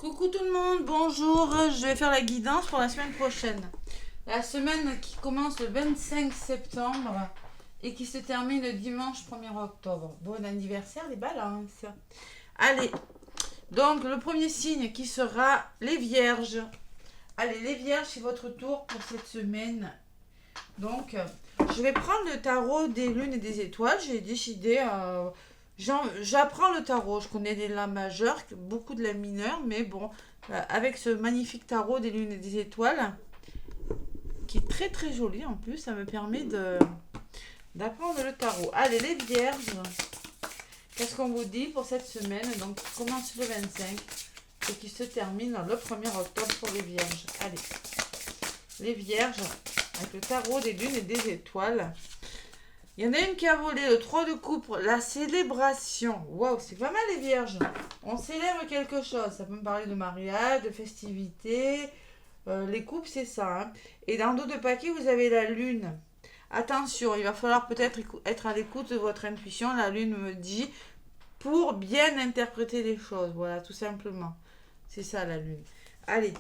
Coucou tout le monde, bonjour, je vais faire la guidance pour la semaine prochaine. La semaine qui commence le 25 septembre et qui se termine le dimanche 1er octobre. Bon anniversaire les balances. Allez, donc le premier signe qui sera les vierges. Allez, les vierges, c'est votre tour pour cette semaine. Donc, je vais prendre le tarot des lunes et des étoiles. J'ai décidé... j'apprends le tarot, je connais les la majeures, beaucoup de la mineure, mais bon, avec ce magnifique tarot des lunes et des étoiles, qui est très très joli en plus, ça me permet d'apprendre le tarot. Allez, les vierges, qu'est-ce qu'on vous dit pour cette semaine? Donc, qui commence le 25 et qui se termine le 1er octobre pour les vierges. Allez, les vierges, avec le tarot des lunes et des étoiles. Il y en a une qui a volé le 3 de coupe, la célébration. Waouh, c'est pas mal les vierges. On célèbre quelque chose. Ça peut me parler de mariage, de festivités. Les coupes, c'est ça. Hein. Et dans le dos de paquet, vous avez la lune. Attention, il va falloir peut-être être à l'écoute de votre intuition. La lune me dit pour bien interpréter les choses. Voilà, tout simplement. C'est ça la lune. Allez.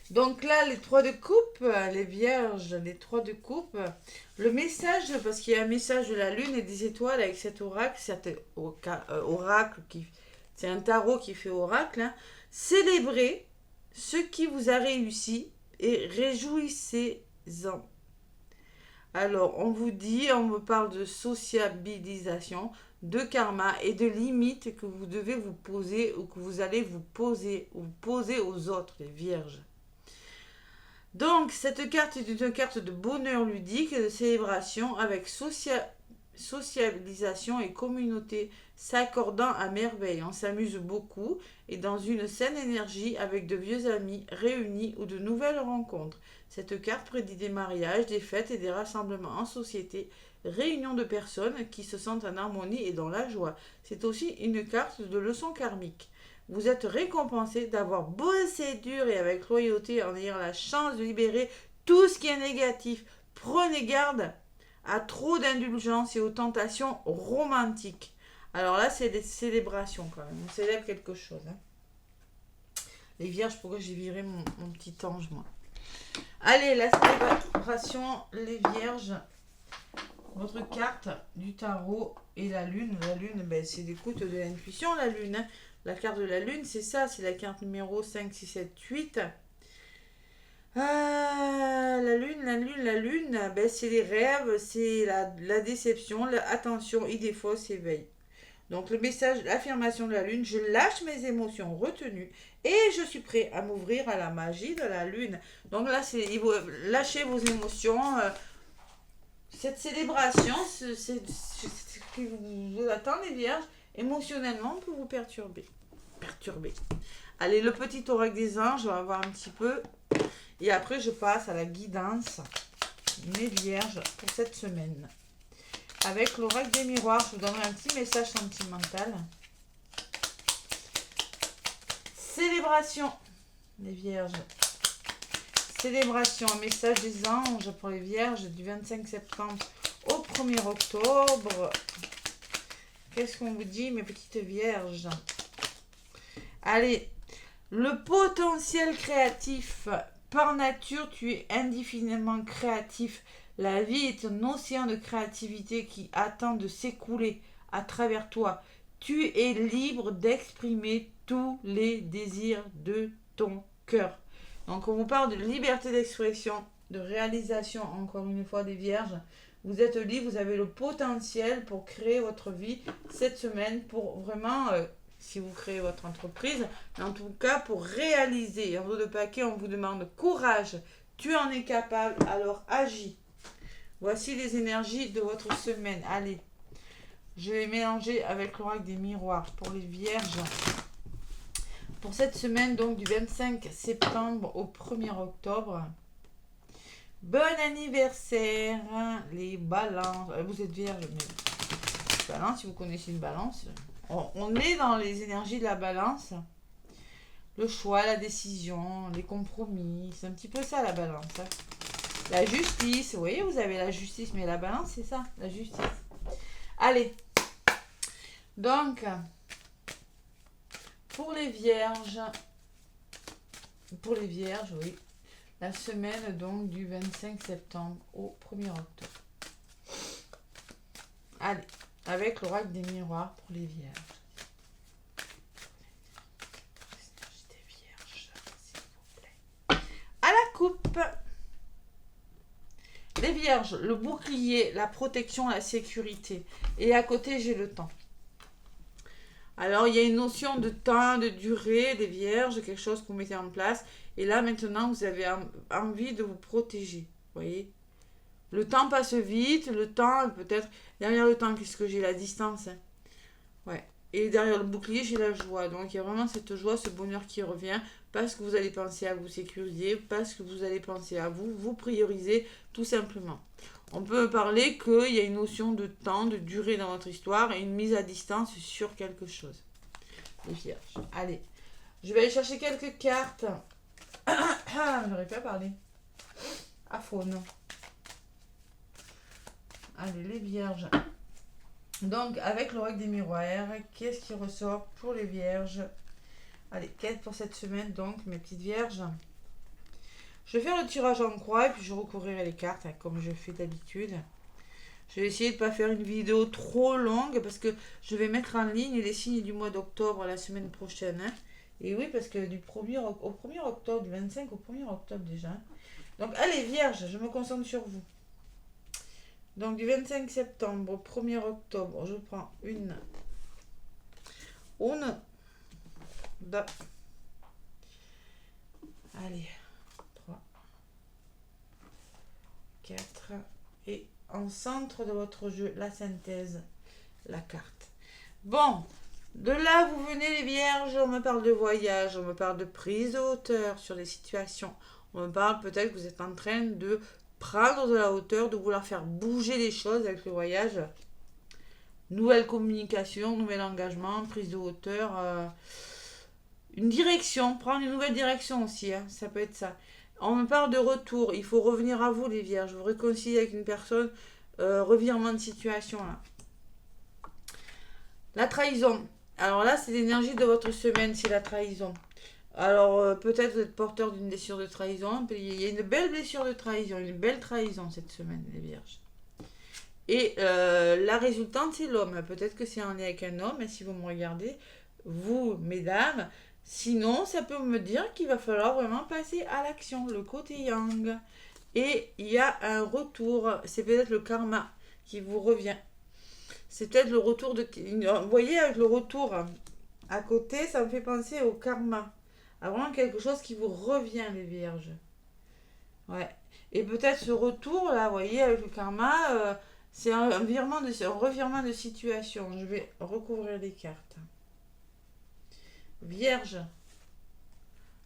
Donc là, les 3 de coupe, les vierges, les 3 de coupe, le message, parce qu'il y a un message de la lune et des étoiles avec cet oracle, c'est un tarot qui fait oracle, hein. Célébrez ce qui vous a réussi et réjouissez-en. Alors, on vous parle de sociabilisation, de karma et de limites que vous devez vous poser ou que vous allez vous poser aux autres, les vierges. Donc, cette carte est une carte de bonheur ludique et de célébration avec socialisation et communauté s'accordant à merveille. On s'amuse beaucoup et dans une saine énergie avec de vieux amis réunis ou de nouvelles rencontres. Cette carte prédit des mariages, des fêtes et des rassemblements en société, réunions de personnes qui se sentent en harmonie et dans la joie. C'est aussi une carte de leçon karmique. Vous êtes récompensé d'avoir bossé dur et avec loyauté en ayant la chance de libérer tout ce qui est négatif. Prenez garde à trop d'indulgence et aux tentations romantiques. Alors là, c'est des célébrations quand même. On célèbre quelque chose. Hein. Les vierges, pourquoi j'ai viré mon petit ange, moi? Allez, la célébration, les vierges. Votre carte du tarot et la lune. La lune, ben, c'est l'écoute de l'intuition, la lune. Hein. La carte de la lune, c'est ça, c'est la carte numéro 5, 6, 7, 8. La lune, ben, c'est les rêves, c'est la déception, l'attention, idée fausse, éveil. Donc le message, l'affirmation de la lune, je lâche mes émotions retenues et je suis prêt à m'ouvrir à la magie de la lune. Donc là, il faut lâcher vos émotions. Cette célébration, c'est ce qui vous attend, les vierges. Émotionnellement, on peut vous perturber. Allez, le petit oracle des anges, on va voir un petit peu. Et après, je passe à la guidance, mes vierges, pour cette semaine. Avec l'oracle des miroirs, je vous donnerai un petit message sentimental. Célébration, les vierges. Célébration, un message des anges pour les vierges du 25 septembre au 1er octobre. Qu'est-ce qu'on vous dit, mes petites vierges? Allez, le potentiel créatif. Par nature, tu es indéfiniment créatif. La vie est un océan de créativité qui attend de s'écouler à travers toi. Tu es libre d'exprimer tous les désirs de ton cœur. Donc, on vous parle de liberté d'expression, de réalisation, encore une fois, des vierges. Vous êtes libre, vous avez le potentiel pour créer votre vie cette semaine, pour vraiment, si vous créez votre entreprise, mais en tout cas pour réaliser. En dos de paquet, on vous demande courage, tu en es capable, alors agis. Voici les énergies de votre semaine. Allez, je vais mélanger avec l'oracle des miroirs pour les vierges. Pour cette semaine, donc du 25 septembre au 1er octobre. Bon anniversaire, les balances. Vous êtes vierge, mais balance, si vous connaissez une balance. On est dans les énergies de la balance. Le choix, la décision, les compromis. C'est un petit peu ça la balance. Hein. La justice, vous voyez, vous avez la justice, mais la balance, c'est ça, la justice. Allez, donc, Pour les vierges, oui. La semaine donc du 25 septembre au 1er octobre. Allez, avec l'oracle des miroirs pour les vierges. Des vierges, s'il vous plaît. À la coupe. Les vierges, le bouclier, la protection, la sécurité. Et à côté, j'ai le temps. Alors, il y a une notion de temps, de durée des vierges, quelque chose que vous mettez en place. Et là, maintenant, vous avez envie de vous protéger. Vous voyez? Le temps passe vite, le temps, peut-être... Derrière le temps, qu'est-ce que j'ai? La distance. Hein. Ouais. Et derrière le bouclier, j'ai la joie. Donc, il y a vraiment cette joie, ce bonheur qui revient. Parce que vous allez penser à vous sécuriser, parce que vous allez penser à vous, vous prioriser, tout simplement. On peut parler qu'il y a une notion de temps, de durée dans votre histoire et une mise à distance sur quelque chose. Les vierges. Allez, je vais aller chercher quelques cartes. J'aurais pas parlé. À faune. Allez, les vierges. Donc, avec l'oracle des miroirs, qu'est-ce qui ressort pour les vierges? Allez, quête pour cette semaine, donc, mes petites vierges. Je vais faire le tirage en croix et puis je recouvrirai les cartes hein, comme je fais d'habitude. Je vais essayer de ne pas faire une vidéo trop longue parce que je vais mettre en ligne les signes du mois d'octobre la semaine prochaine. Hein. Et oui, parce que du 1er au 1er octobre, du 25 au 1er octobre déjà. Donc, allez, vierge, je me concentre sur vous. Donc, du 25 septembre au 1er octobre, je prends une, deux, allez, 3, 4, et en centre de votre jeu, la synthèse, la carte. Bon, de là, vous venez les vierges, on me parle de voyage, on me parle de prise de hauteur sur les situations. On me parle peut-être que vous êtes en train de prendre de la hauteur, de vouloir faire bouger les choses avec le voyage. Nouvelle communication, nouvel engagement, prise de hauteur, une direction, prendre une nouvelle direction aussi, hein, ça peut être ça. On me parle de retour, il faut revenir à vous les vierges, vous réconcilier avec une personne, revirement de situation là. La trahison, alors là c'est l'énergie de votre semaine, c'est la trahison. Alors peut-être vous êtes porteur d'une blessure de trahison, il y a une belle blessure de trahison, une belle trahison cette semaine les vierges. Et la résultante c'est l'homme, peut-être que c'est en lien avec un homme, et si vous me regardez, vous mesdames, sinon, ça peut me dire qu'il va falloir vraiment passer à l'action, le côté yang. Et il y a un retour, c'est peut-être le karma qui vous revient. C'est peut-être le retour de... Vous voyez, avec le retour à côté, ça me fait penser au karma. À vraiment quelque chose qui vous revient, les vierges. Ouais. Et peut-être ce retour, là, vous voyez, avec le karma, c'est un revirement de situation. Je vais recouvrir les cartes. Vierge,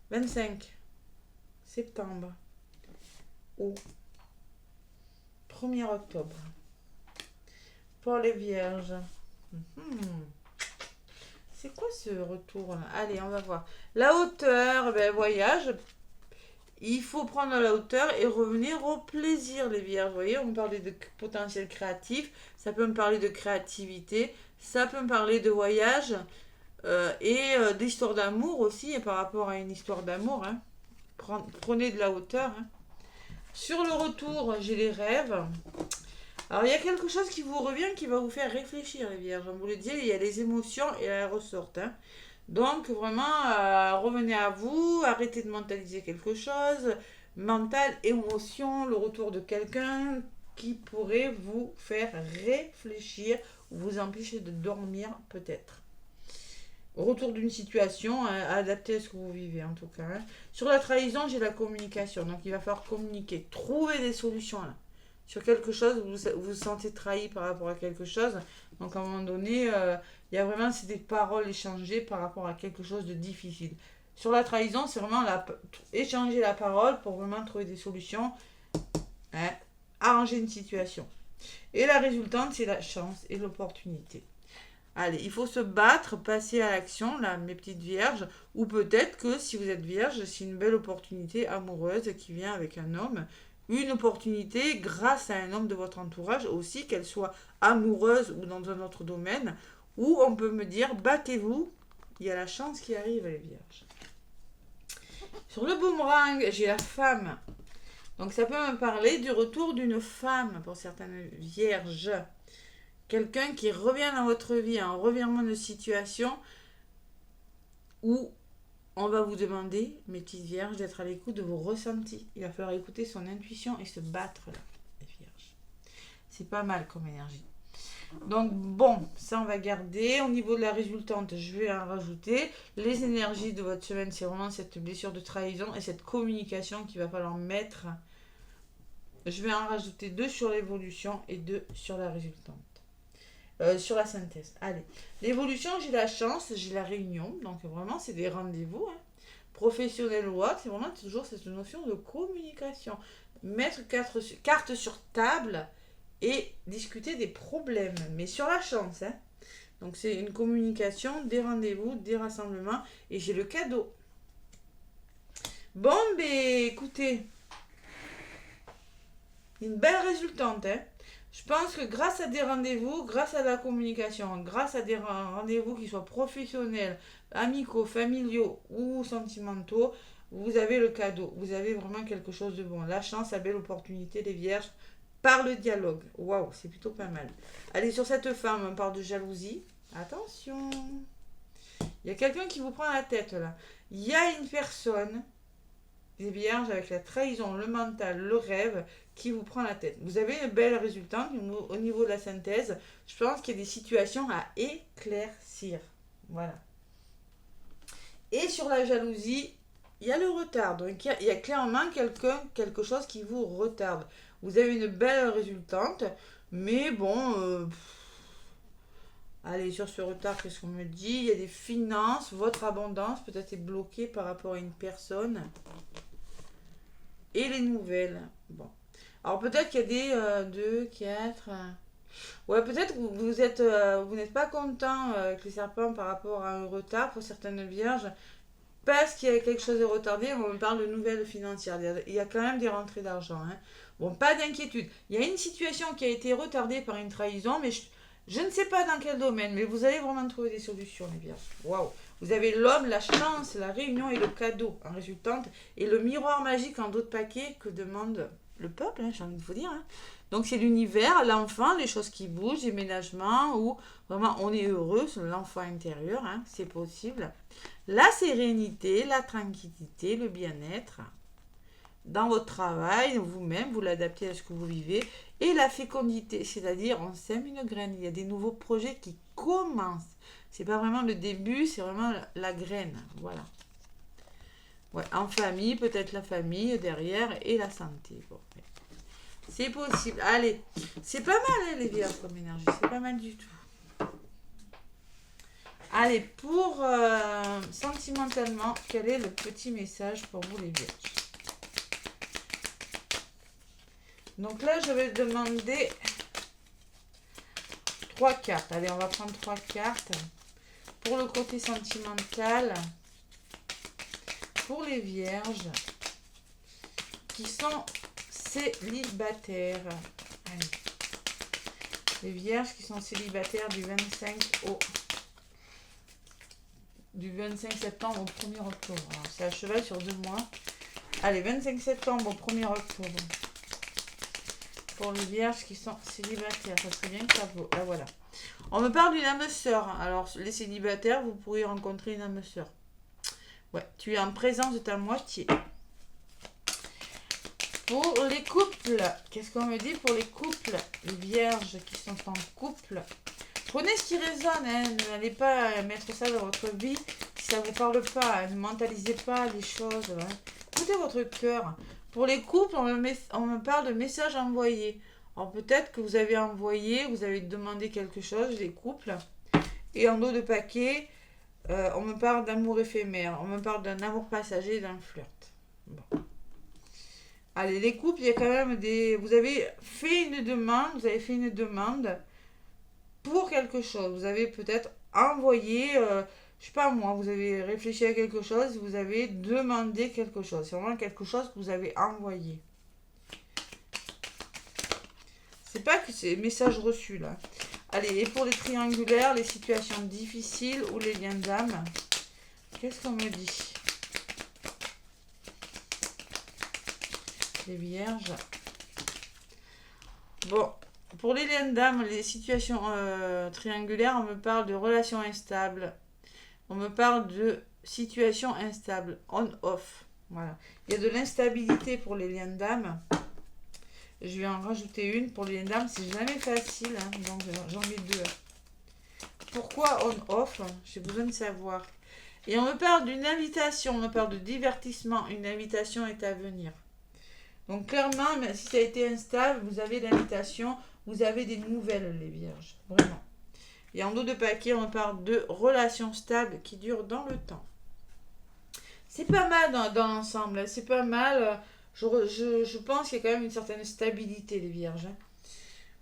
25 septembre au 1er octobre. Pour les vierges. C'est quoi ce retour là? Allez, on va voir. La hauteur, ben, voyage. Il faut prendre la hauteur et revenir au plaisir, les vierges. Vous voyez, on parlait de potentiel créatif. Ça peut me parler de créativité. Ça peut me parler de voyage. Et d'histoire d'amour aussi, et par rapport à une histoire d'amour, hein. Prenez de la hauteur. Hein. Sur le retour, j'ai les rêves. Alors, il y a quelque chose qui vous revient, qui va vous faire réfléchir, les vierges. On vous le dit, il y a les émotions et elles ressortent. Hein. Donc, vraiment, revenez à vous, arrêtez de mentaliser quelque chose. Mental, émotion, le retour de quelqu'un qui pourrait vous faire réfléchir ou vous empêcher de dormir, peut-être. Retour d'une situation adaptée à ce que vous vivez en tout cas. Hein. Sur la trahison, j'ai la communication. Donc il va falloir communiquer. Trouver des solutions là. Sur quelque chose, vous vous sentez trahi par rapport à quelque chose. Donc à un moment donné, il y a vraiment des paroles échangées par rapport à quelque chose de difficile. Sur la trahison, c'est vraiment échanger la parole pour vraiment trouver des solutions. Hein, arranger une situation. Et la résultante, c'est la chance et l'opportunité. Allez, il faut se battre, passer à l'action, là, mes petites vierges. Ou peut-être que si vous êtes vierge, c'est une belle opportunité amoureuse qui vient avec un homme. Une opportunité grâce à un homme de votre entourage aussi, qu'elle soit amoureuse ou dans un autre domaine. Où on peut me dire, battez-vous, il y a la chance qui arrive, les vierges. Sur le boomerang, j'ai la femme. Donc ça peut me parler du retour d'une femme pour certaines vierges. Quelqu'un qui revient dans votre vie, un revirement de situation où on va vous demander, mes petites vierges, d'être à l'écoute de vos ressentis. Il va falloir écouter son intuition et se battre là, les vierges. C'est pas mal comme énergie. Donc bon, ça on va garder. Au niveau de la résultante, je vais en rajouter. Les énergies de votre semaine, c'est vraiment cette blessure de trahison et cette communication qu'il va falloir mettre. Je vais en rajouter 2 sur l'évolution et 2 sur la résultante. Sur la synthèse. Allez, l'évolution, j'ai la chance, j'ai la réunion. Donc vraiment, c'est des rendez-vous. Hein. Professionnel ou autre, c'est vraiment toujours cette notion de communication. Mettre cartes sur table et discuter des problèmes. Mais sur la chance. Hein. Donc c'est une communication, des rendez-vous, des rassemblements. Et j'ai le cadeau. Bon, ben écoutez. Une belle résultante. Hein. Je pense que grâce à des rendez-vous, grâce à la communication, grâce à des rendez-vous qui soient professionnels, amicaux, familiaux ou sentimentaux, vous avez le cadeau. Vous avez vraiment quelque chose de bon. La chance, la belle opportunité, les vierges, par le dialogue. Waouh, c'est plutôt pas mal. Allez, sur cette femme, on parle de jalousie. Attention. Il y a quelqu'un qui vous prend la tête là. Il y a une personne, les vierges, avec la trahison, le mental, le rêve, qui vous prend la tête. Vous avez une belle résultante au niveau de la synthèse. Je pense qu'il y a des situations à éclaircir. Voilà. Et sur la jalousie, il y a le retard. Donc il y a clairement quelque chose qui vous retarde. Vous avez une belle résultante, mais bon... allez, sur ce retard, qu'est-ce qu'on me dit? Il y a des finances, votre abondance peut-être est bloquée par rapport à une personne. Et les nouvelles. Bon. Alors peut-être qu'il y a des 2, 4... Ouais, peut-être que vous n'êtes pas content avec les serpents par rapport à un retard pour certaines vierges. Parce qu'il y a quelque chose de retardé, on parle de nouvelles financières. Il y a quand même des rentrées d'argent. Hein. Bon, pas d'inquiétude. Il y a une situation qui a été retardée par une trahison, mais je ne sais pas dans quel domaine, mais vous allez vraiment trouver des solutions, les vierges. Waouh! Vous avez l'homme, la chance, la réunion et le cadeau en résultante. Et le miroir magique en d'autres paquets que demande le peuple, hein, j'ai envie de vous dire. Hein. Donc c'est l'univers, l'enfant, les choses qui bougent, les ménagements, où vraiment on est heureux, c'est l'enfant intérieur, hein, c'est possible. La sérénité, la tranquillité, le bien-être dans votre travail, vous-même, vous l'adaptez à ce que vous vivez. Et la fécondité, c'est-à-dire on sème une graine. Il y a des nouveaux projets qui commencent. C'est pas vraiment le début, c'est vraiment la graine. Voilà. Ouais, en famille, peut-être la famille derrière et la santé. Bon, ouais. C'est possible. Allez, c'est pas mal hein, les vierges comme énergie. C'est pas mal du tout. Allez, pour sentimentalement, quel est le petit message pour vous les vierges? Donc là, je vais demander 3 cartes. Allez, on va prendre 3 cartes. Pour le côté sentimental, pour les vierges qui sont célibataires. Allez. Les vierges qui sont célibataires du 25 septembre au 1er octobre. Alors, c'est à cheval sur 2 mois. Allez, 25 septembre au 1er octobre. Pour les vierges qui sont célibataires, ça serait bien que ça vaut. Là, voilà. On me parle d'une âme sœur. Alors, les célibataires, vous pourriez rencontrer une âme sœur. Ouais, tu es en présence de ta moitié. Pour les couples, qu'est-ce qu'on me dit pour les couples? Les vierges qui sont en couple. Prenez ce qui résonne, hein. N'allez pas mettre ça dans votre vie si ça ne vous parle pas. Hein. Ne mentalisez pas les choses. Hein. Écoutez votre cœur. Pour les couples, on me parle de messages envoyés. Alors peut-être que vous avez envoyé, vous avez demandé quelque chose, les couples. Et en dos de paquet, on me parle d'amour éphémère. On me parle d'un amour passager, d'un flirt. Bon. Allez, les couples, il y a quand même des... Vous avez fait une demande, pour quelque chose. Vous avez peut-être envoyé, je sais pas moi, vous avez réfléchi à quelque chose, vous avez demandé quelque chose. C'est vraiment quelque chose que vous avez envoyé. C'est pas que c'est message reçu là. Allez, et pour les triangulaires, les situations difficiles ou les liens d'âme. qu'est-ce qu'on me dit? Les vierges. Bon, pour les liens d'âme, les situations triangulaires, on me parle de relations instables. On me parle de situation instable, on-off. Voilà. Il y a de l'instabilité pour les liens d'âme. Je vais en rajouter une. Pour les liens d'âme, c'est jamais facile. Hein, donc j'en mets deux. Pourquoi on-off? J'ai besoin de savoir. Et on me parle d'une invitation, on me parle de divertissement. Une invitation est à venir. Donc clairement, même si ça a été instable, vous avez l'invitation, vous avez des nouvelles, les vierges. Vraiment. Et en dos de paquet, on parle de relations stables qui durent dans le temps. C'est pas mal dans l'ensemble, c'est pas mal. Je pense qu'il y a quand même une certaine stabilité, les vierges.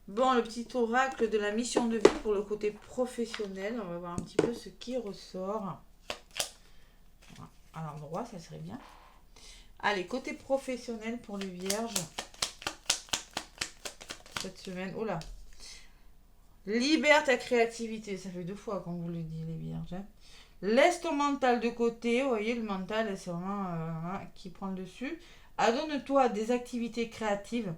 Bon, le petit oracle de la mission de vie pour le côté professionnel. On va voir un petit peu ce qui ressort. À l'endroit, ça serait bien. Allez, côté professionnel pour les vierges. Cette semaine, oh là. Libère ta créativité. Ça fait 2 fois qu'on vous le dit, les vierges. Hein. Laisse ton mental de côté. Vous voyez, le mental, c'est vraiment qui prend le dessus. Adonne-toi des activités créatives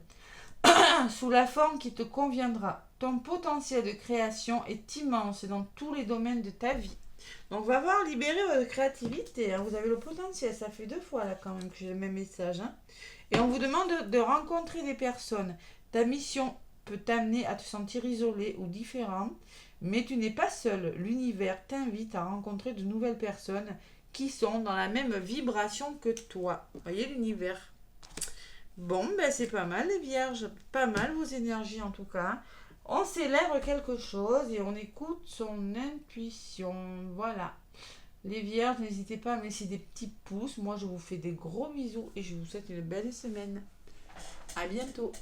sous la forme qui te conviendra. Ton potentiel de création est immense dans tous les domaines de ta vie. Donc, on va voir libérer votre créativité. Hein. Vous avez le potentiel. Ça fait 2 fois là quand même que j'ai le même message. Hein. Et on vous demande de rencontrer des personnes. Ta mission peut t'amener à te sentir isolé ou différent, mais tu n'es pas seul. L'univers t'invite à rencontrer de nouvelles personnes qui sont dans la même vibration que toi. Vous voyez l'univers. Bon, ben c'est pas mal les vierges. Pas mal vos énergies en tout cas. On célèbre quelque chose et on écoute son intuition. Voilà. Les vierges, n'hésitez pas à me laisser des petits pouces. Moi, je vous fais des gros bisous et je vous souhaite une belle semaine. À bientôt.